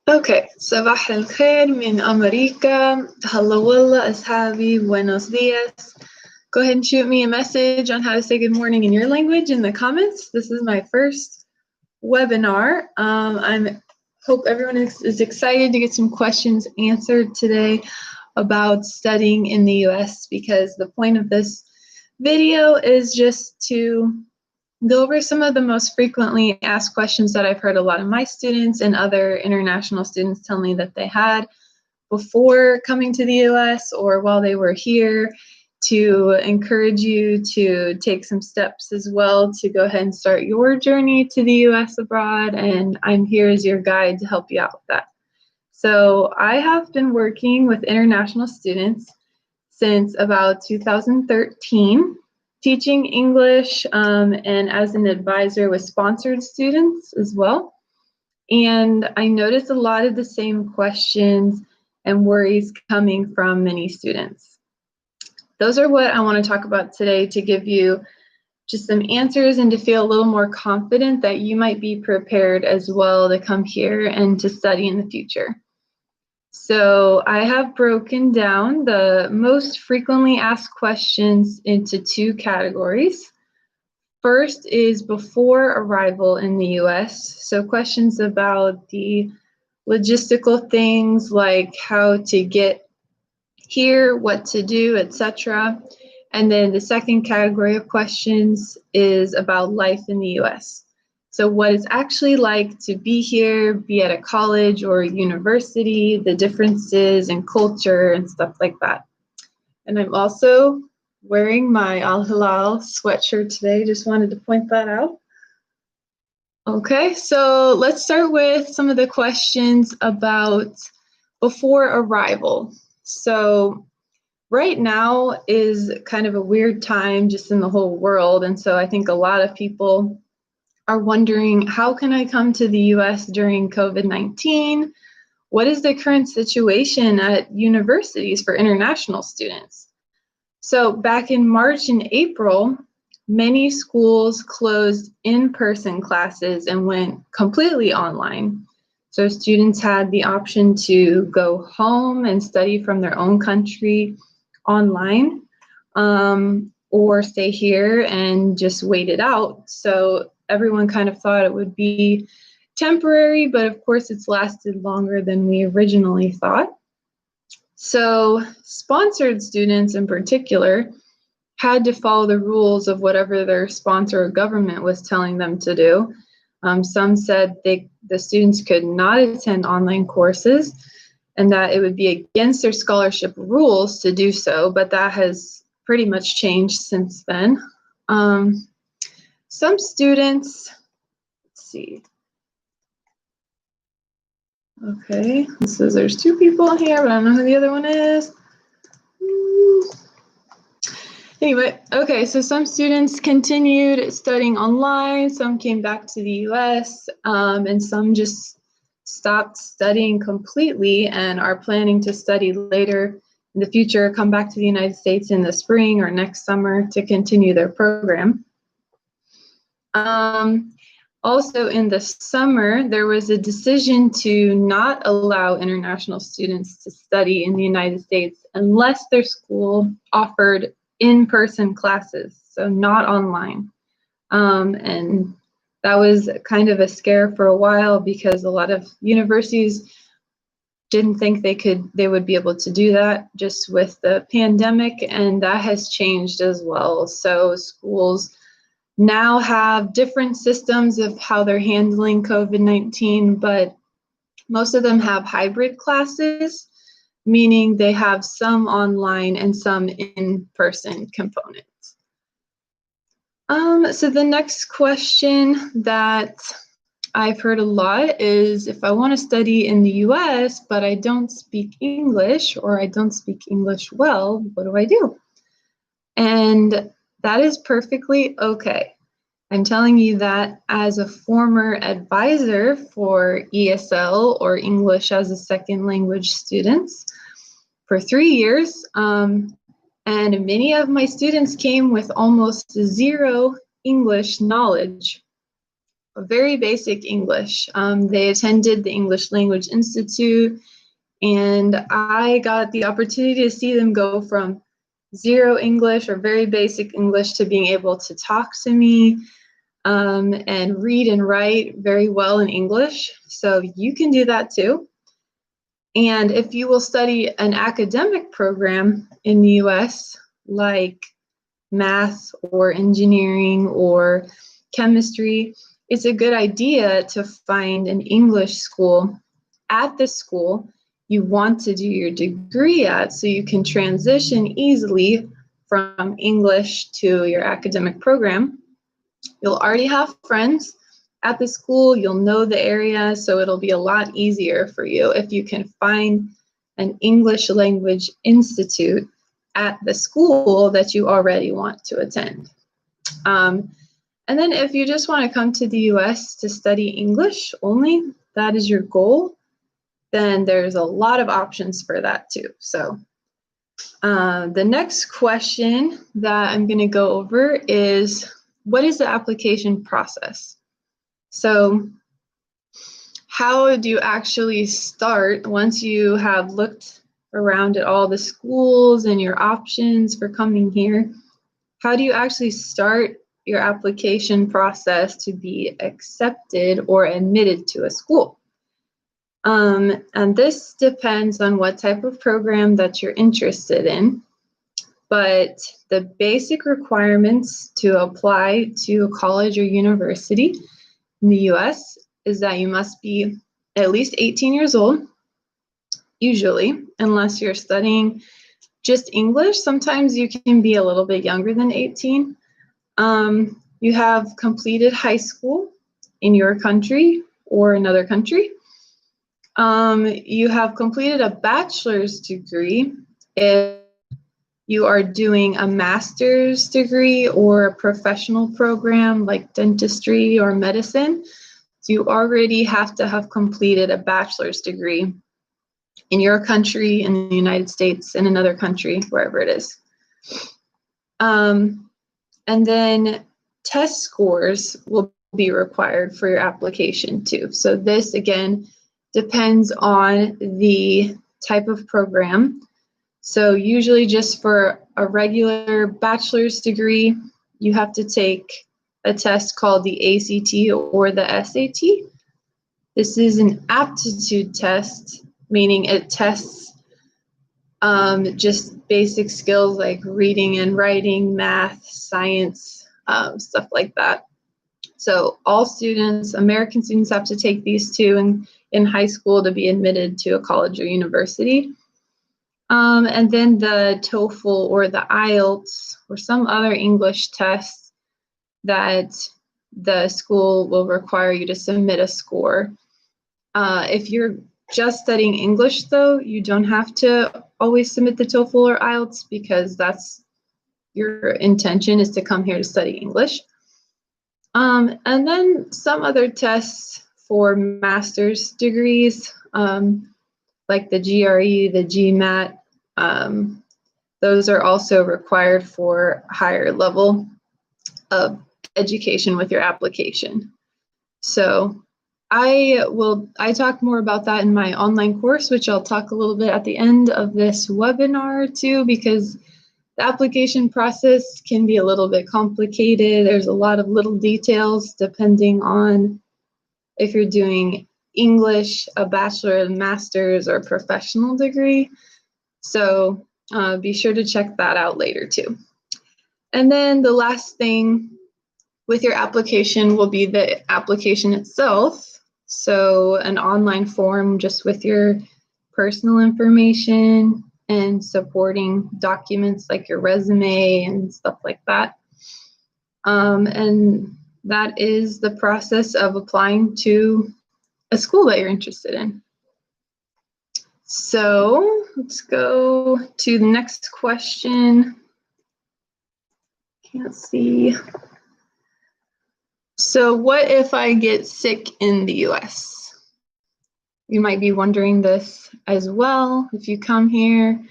Okay, صباح الخير من أمريكا. Hello والله أصحابي, buenos dias. Go ahead and shoot me a message on how to say good morning in your language in the comments. This is my first webinar. I hope everyone is excited to get some questions answered today about studying in the US, because the point of this video is just to go over some of the most frequently asked questions that I've heard a lot of my students and other international students tell me that they had before coming to the US or while they were here, to encourage you to take some steps as well to go ahead and start your journey to the US abroad. And I'm here as your guide to help you out with that. So I have been working with international students since about 2013. Teaching English and as an advisor with sponsored students as well. And I noticed a lot of the same questions and worries coming from many students. Those are what I want to talk about today, to give you just some answers and to feel a little more confident that you might be prepared as well to come here and to study in the future. So I have broken down the most frequently asked questions into two categories. First is before arrival in the US. So questions about the logistical things like how to get here, what to do, etc. And then the second category of questions is about life in the US. So what it's actually like to be here, be at a college or a university, the differences in culture and stuff like that. And I'm also wearing my Al Hilal sweatshirt today. Just wanted to point that out. Okay, so let's start with some of the questions about before arrival. So right now is kind of a weird time just in the whole world. And so I think a lot of people are wondering, how can I come to the US during COVID-19? What is the current situation at universities for international students? So back in March and April, many schools closed in-person classes and went completely online. So students had the option to go home and study from their own country online, or stay here and just wait it out. So everyone kind of thought it would be temporary, but of course it's lasted longer than we originally thought. So sponsored students in particular had to follow the rules of whatever their sponsor or government was telling them to do. Some said the students could not attend online courses and that it would be against their scholarship rules to do so, but that has pretty much changed since then. Some students, let's see. Okay, so there's two people here, but I don't know who the other one is. Anyway, okay, so some students continued studying online, some came back to the US, and some just stopped studying completely and are planning to study later in the future, come back to the United States in the spring or next summer to continue their program. Also in the summer, there was a decision to not allow international students to study in the United States unless their school offered in-person classes, so not online. And that was kind of a scare for a while because a lot of universities didn't think they would be able to do that just with the pandemic, and that has changed as well. So schools now have different systems of how they're handling COVID-19, but most of them have hybrid classes, meaning they have some online and some in-person components. So the next question that I've heard a lot is, if I want to study in the US, but I don't speak English or I don't speak English well, what do I do? And that is perfectly okay. I'm telling you that as a former advisor for ESL, or English as a Second Language students, for 3 years. And many of my students came with almost zero English knowledge. very basic English. They attended the English Language Institute, and I got the opportunity to see them go from zero English or very basic English to being able to talk to me and read and write very well in English. So you can do that too. And if you will study an academic program in the US, like math or engineering or chemistry, it's a good idea to find an English school at the school you want to do your degree at, so you can transition easily from English to your academic program. You'll already have friends at the school, you'll know the area, so it'll be a lot easier for you if you can find an English language institute at the school that you already want to attend. And then if you just want to come to the US to study English only, that is your goal, then there's a lot of options for that too. So the next question that I'm going to go over is, what is the application process? So how do you actually start once you have looked around at all the schools and your options for coming here? How do you actually start your application process to be accepted or admitted to a school? And this depends on what type of program that you're interested in, but the basic requirements to apply to a college or university in the US is that you must be at least 18 years old, usually, unless you're studying just English. Sometimes you can be a little bit younger than 18. You have completed high school in your country or another country. You have completed a bachelor's degree if you are doing a master's degree or a professional program like dentistry or medicine. So you already have to have completed a bachelor's degree in your country, in the United States, in another country, wherever it is. And then test scores will be required for your application too. So this, again, depends on the type of program. So usually just for a regular bachelor's degree, you have to take a test called the ACT or the SAT. This is an aptitude test, meaning it tests just basic skills like reading and writing, math, science, stuff like that. So all students, American students, have to take these two in high school to be admitted to a college or university. And then the TOEFL or the IELTS or some other English test that the school will require you to submit a score. If you're just studying English, though, you don't have to always submit the TOEFL or IELTS, because that's your intention, is to come here to study English. And then some other tests for master's degrees, like the GRE, the GMAT, those are also required for a higher level of education with your application. So I talk more about that in my online course, which I'll talk a little bit at the end of this webinar too, because the application process can be a little bit complicated. There's a lot of little details depending on if you're doing English, a bachelor, a master's, or professional degree. So be sure to check that out later too. And then the last thing with your application will be the application itself. So an online form just with your personal information and supporting documents like your resume and stuff like that. And that is the process of applying to a school that you're interested in. So let's go to the next question. Can't see. So what if I get sick in the US? You might be wondering this as well. If you come here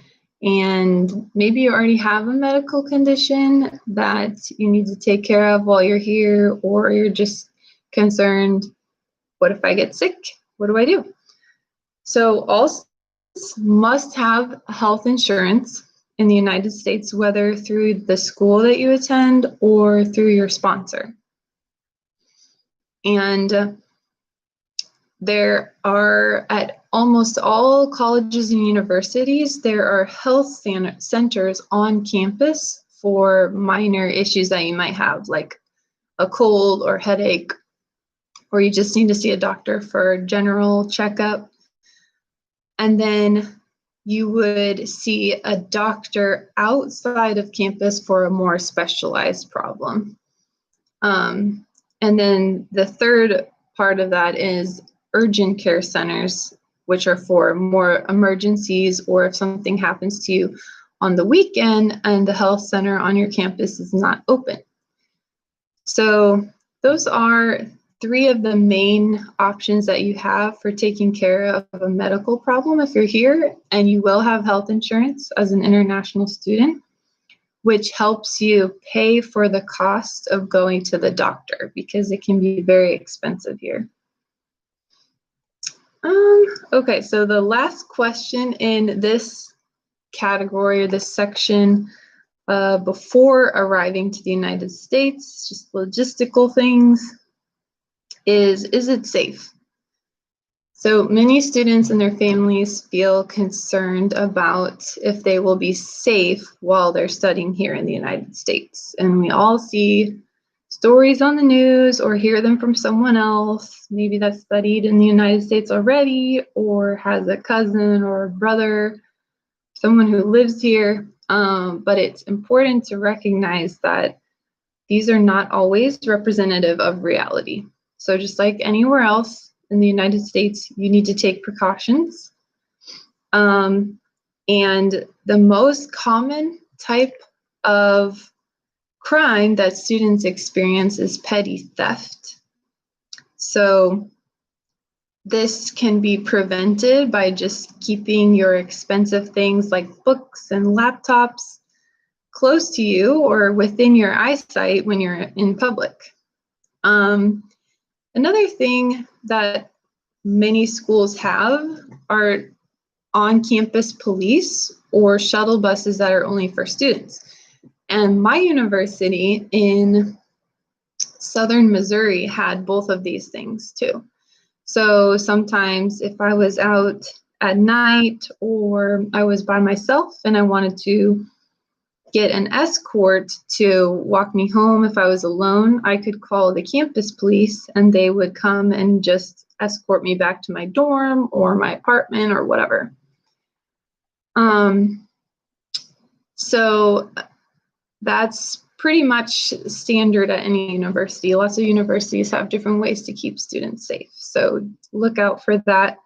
and maybe you already have a medical condition that you need to take care of while you're here, or you're just concerned, what if I get sick? What do I do? So all students must have health insurance in the United States, whether through the school that you attend or through your sponsor. And there are, at almost all colleges and universities, there are health centers on campus for minor issues that you might have, like a cold or headache, or you just need to see a doctor for a general checkup. And then you would see a doctor outside of campus for a more specialized problem. And then the third part of that is urgent care centers, which are for more emergencies, or if something happens to you on the weekend and the health center on your campus is not open. So those are three of the main options that you have for taking care of a medical problem if you're here, and you will have health insurance as an international student, which helps you pay for the cost of going to the doctor because it can be very expensive here. Okay, so the last question in this category, or this section, before arriving to the United States, just logistical things, is it safe? So many students and their families feel concerned about if they will be safe while they're studying here in the United States. And we all see stories on the news or hear them from someone else, maybe that's studied in the United States already or has a cousin or a brother, someone who lives here. But it's important to recognize that these are not always representative of reality. So just like anywhere else in the United States, you need to take precautions. And the most common type of crime that students experience is petty theft. So this can be prevented by just keeping your expensive things like books and laptops close to you or within your eyesight when you're in public. Another thing that many schools have are on-campus police or shuttle buses that are only for students. And my university in southern Missouri had both of these things too. So sometimes if I was out at night or I was by myself and I wanted to get an escort to walk me home if I was alone, I could call the campus police and they would come and just escort me back to my dorm or my apartment or whatever. So that's pretty much standard at any university. Lots of universities have different ways to keep students safe. So look out for that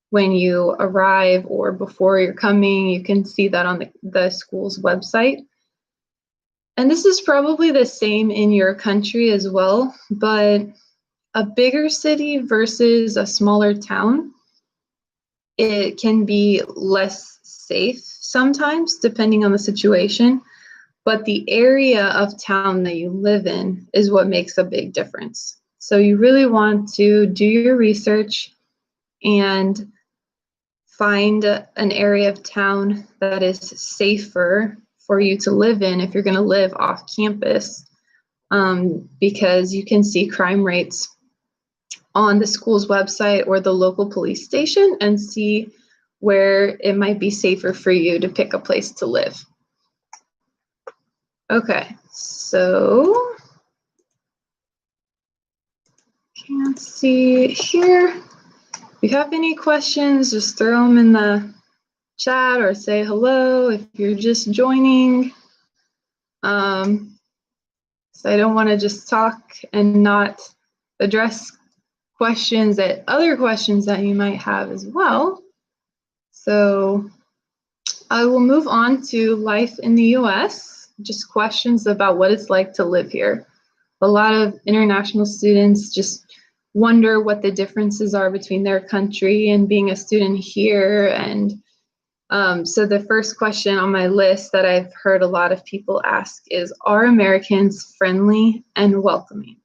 when you arrive or before you're coming. You can see that on the school's website. And this is probably the same in your country as well, but a bigger city versus a smaller town, it can be less safe sometimes, depending on the situation. But the area of town that you live in is what makes a big difference. So you really want to do your research and find an area of town that is safer for you to live in if you're going to live off campus, because you can see crime rates on the school's website or the local police station and see where it might be safer for you to pick a place to live. Okay, so can't see here. If you have any questions, just throw them in the chat or say hello if you're just joining. So I don't want to just talk and not address other questions that you might have as well. So I will move on to life in the US, just questions about what it's like to live here. A lot of international students just wonder what the differences are between their country and being a student here. And so the first question on my list that I've heard a lot of people ask is, are Americans friendly and welcoming?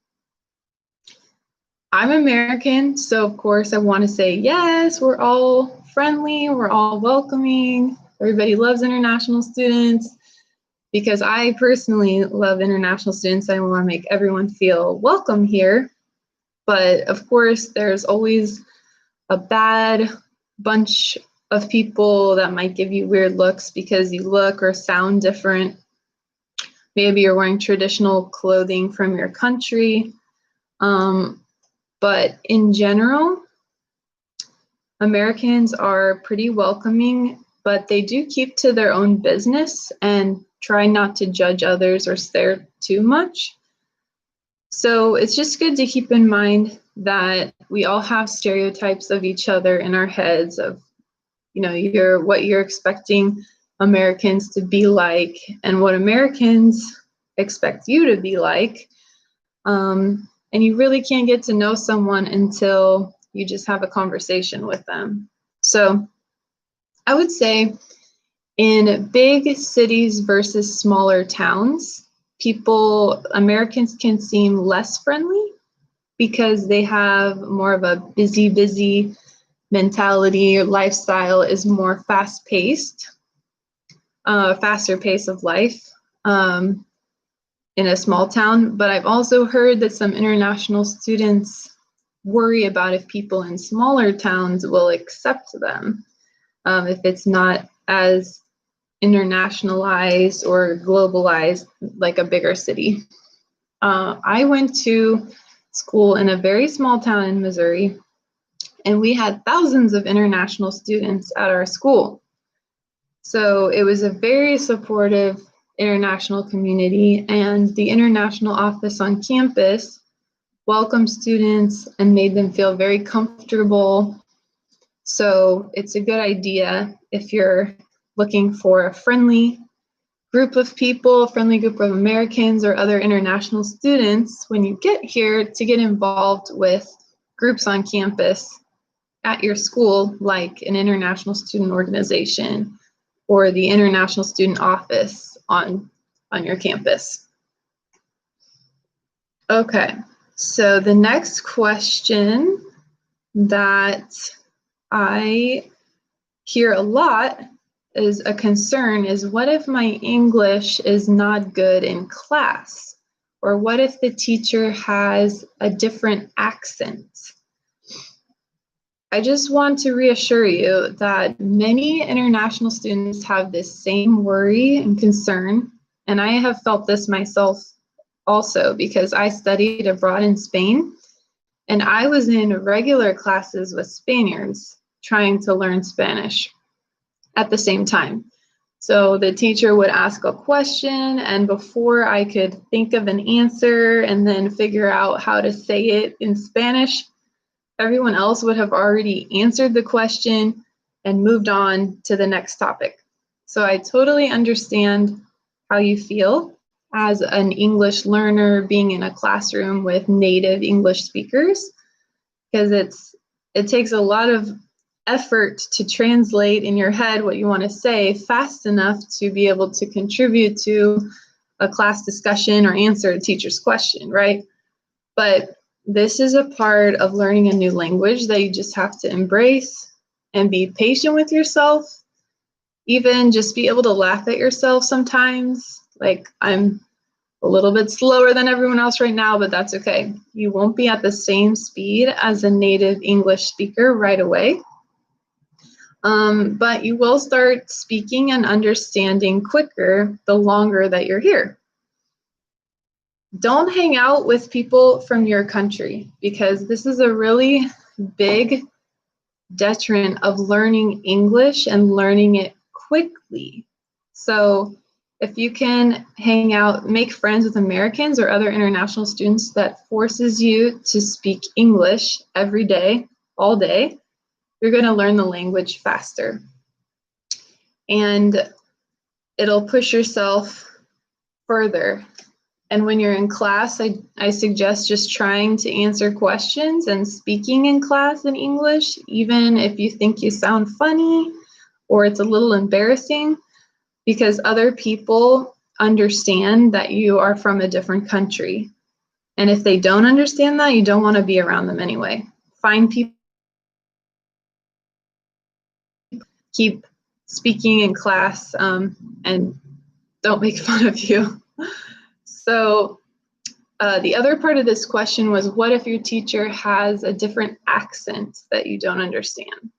I'm American, so of course I want to say yes, we're all friendly, we're all welcoming, everybody loves international students because I personally love international students. I want to make everyone feel welcome here. But of course, there's always a bad bunch of people that might give you weird looks because you look or sound different. Maybe you're wearing traditional clothing from your country. But in general, Americans are pretty welcoming, but they do keep to their own business and try not to judge others or stare too much. So it's just good to keep in mind that we all have stereotypes of each other in our heads of, what you're expecting Americans to be like and what Americans expect you to be like. And you really can't get to know someone until you just have a conversation with them. So I would say in big cities versus smaller towns, Americans can seem less friendly because they have more of a busy mentality. Your lifestyle is more fast-paced, faster pace of life in a small town. But I've also heard that some international students worry about if people in smaller towns will accept them, if it's not as internationalized or globalized like a bigger city. I went to school in a very small town in Missouri, and we had thousands of international students at our school. So it was a very supportive international community, and the international office on campus welcomed students and made them feel very comfortable. So it's a good idea if you're looking for a friendly group of people, friendly group of Americans or other international students, when you get here, to get involved with groups on campus at your school, like an international student organization or the international student office on your campus. Okay, so the next question that I hear a lot is a concern is, what if my English is not good in class? Or what if the teacher has a different accent? I just want to reassure you that many international students have this same worry and concern, and I have felt this myself also because I studied abroad in Spain, and I was in regular classes with Spaniards trying to learn Spanish at the same time. So the teacher would ask a question, and before I could think of an answer and then figure out how to say it in Spanish, everyone else would have already answered the question and moved on to the next topic. So I totally understand how you feel as an English learner being in a classroom with native English speakers, because it takes a lot of effort to translate in your head what you want to say fast enough to be able to contribute to a class discussion or answer a teacher's question, right? But this is a part of learning a new language that you just have to embrace and be patient with yourself. Even just be able to laugh at yourself sometimes. Like, I'm a little bit slower than everyone else right now, but that's okay. You won't be at the same speed as a native English speaker right away. But you will start speaking and understanding quicker the longer that you're here. Don't hang out with people from your country, because this is a really big deterrent of learning English and learning it quickly. So if you can hang out, make friends with Americans or other international students that forces you to speak English every day, all day, you're going to learn the language faster. And it'll push yourself further. And when you're in class, I suggest just trying to answer questions and speaking in class in English, even if you think you sound funny or it's a little embarrassing, because other people understand that you are from a different country. And if they don't understand that, you don't want to be around them anyway. Find people, keep speaking in class, and don't make fun of you. So the other part of this question was, what if your teacher has a different accent that you don't understand?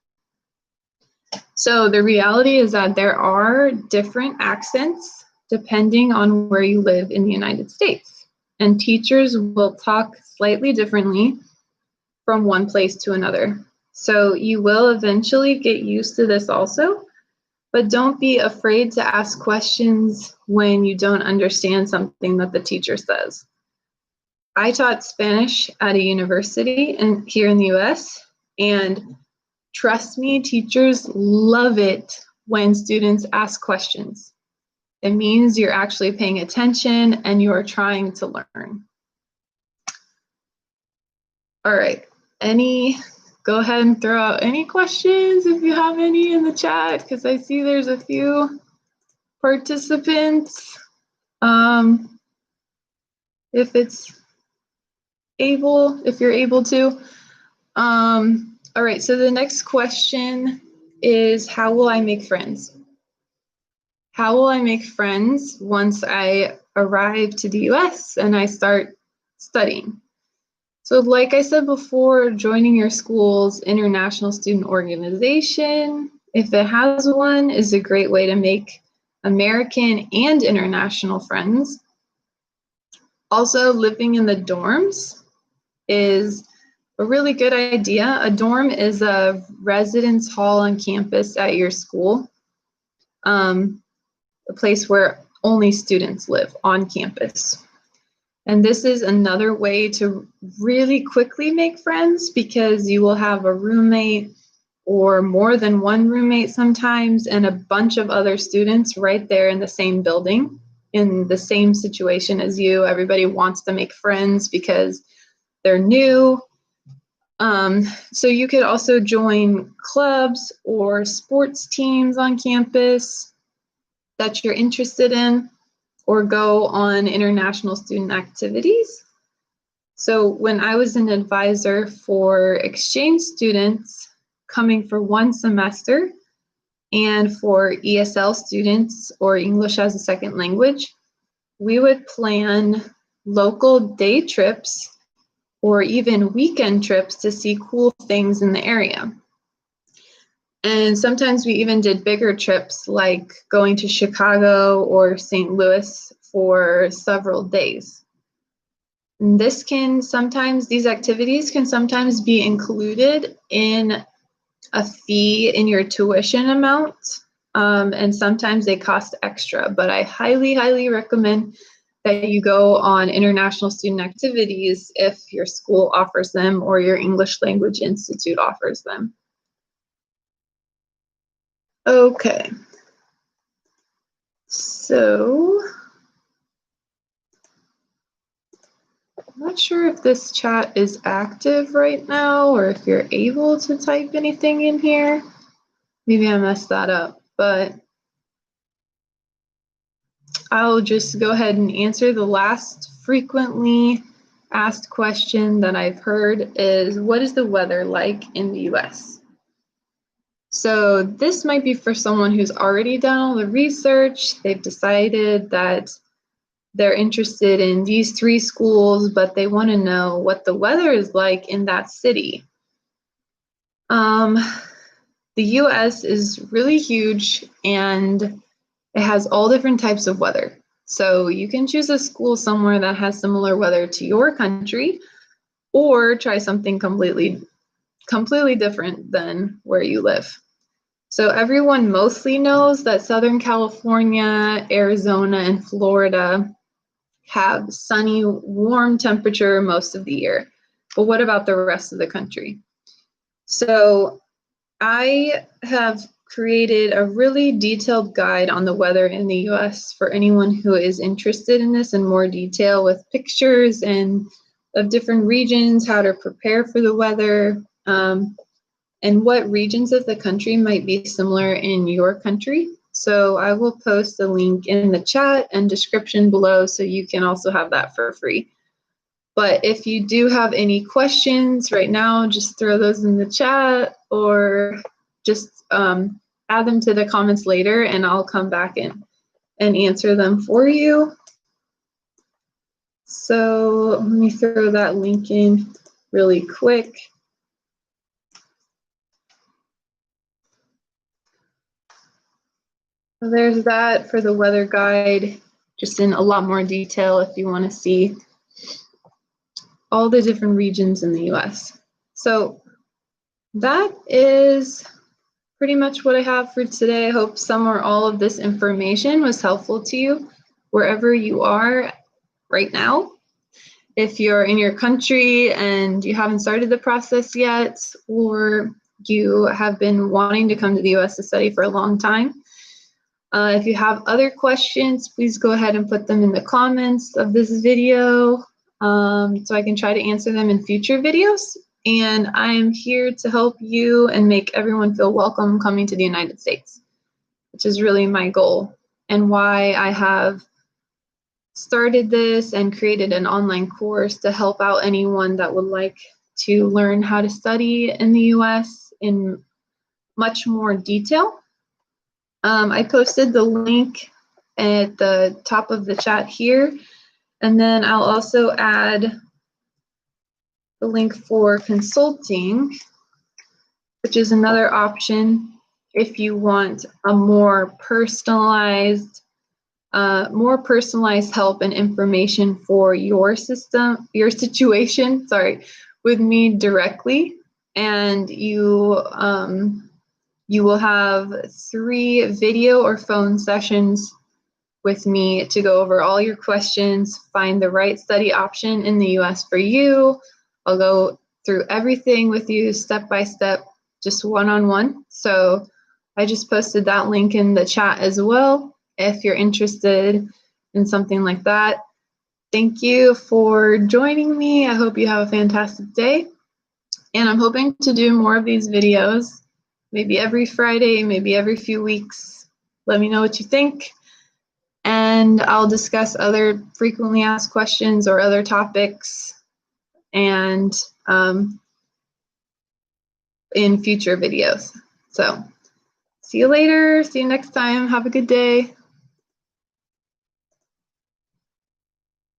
So the reality is that there are different accents depending on where you live in the United States. And teachers will talk slightly differently from one place to another. So you will eventually get used to this also, but don't be afraid to ask questions when you don't understand something that the teacher says. I taught Spanish at a university here in the US, and trust me, teachers love it when students ask questions. It means you're actually paying attention and you are trying to learn. All right, go ahead and throw out any questions if you have any in the chat, because I see there's a few participants. If you're able to. All right, so the next question is, how will I make friends? How will I make friends once I arrive to the US and I start studying? So like I said before, joining your school's international student organization, if it has one, is a great way to make American and international friends. Also, living in the dorms is a really good idea. A dorm is a residence hall on campus at your school, a place where only students live on campus. And this is another way to really quickly make friends, because you will have a roommate or more than one roommate sometimes, and a bunch of other students right there in the same building, in the same situation as you. Everybody wants to make friends because they're new. So you could also join clubs or sports teams on campus that you're interested in, or go on international student activities. So when I was an advisor for exchange students coming for one semester, and for ESL students, or English as a second language, we would plan local day trips or even weekend trips to see cool things in the area. And sometimes we even did bigger trips, like going to Chicago or St. Louis for several days. And these activities can sometimes be included in a fee in your tuition amount, and sometimes they cost extra, but I highly, highly recommend that you go on international student activities if your school offers them or your English Language Institute offers them. Okay, so I'm not sure if this chat is active right now or if you're able to type anything in here. Maybe I messed that up, but I'll just go ahead and answer. The last frequently asked question that I've heard is, what is the weather like in the US? So this might be for someone who's already done all the research. They've decided that they're interested in these 3 schools, but they want to know what the weather is like in that city. The US is really huge, and it has all different types of weather. So you can choose a school somewhere that has similar weather to your country, or try something completely different than where you live. So everyone mostly knows that Southern California, Arizona, and Florida have sunny, warm temperature most of the year. But what about the rest of the country? So I have created a really detailed guide on the weather in the US for anyone who is interested in this in more detail, with pictures and of different regions, how to prepare for the weather, and what regions of the country might be similar in your country. So I will post a link in the chat and description below, so you can also have that for free. But if you do have any questions right now, just throw those in the chat or just add them to the comments later and I'll come back and answer them for you. So let me throw that link in really quick. So there's that for the weather guide, just in a lot more detail if you want to see all the different regions in the US. So that is pretty much what I have for today. I hope some or all of this information was helpful to you wherever you are right now. If you're in your country and you haven't started the process yet, or you have been wanting to come to the US to study for a long time, if you have other questions, please go ahead and put them in the comments of this video so I can try to answer them in future videos. And I am here to help you and make everyone feel welcome coming to the United States, which is really my goal and why I have started this and created an online course to help out anyone that would like to learn how to study in the US in much more detail. I posted the link at the top of the chat here, and then I'll also add the link for consulting, which is another option if you want a more personalized help and information for your situation, with me directly. And you will have 3 video or phone sessions with me to go over all your questions, find the right study option in the US for you. I'll go through everything with you step by step, just one-on-one. So I just posted that link in the chat as well if you're interested in something like that. Thank you for joining me. I hope you have a fantastic day. And I'm hoping to do more of these videos, maybe every Friday, maybe every few weeks. Let me know what you think. And I'll discuss other frequently asked questions or other topics and in future videos. So see you later. See you next time. Have a good day.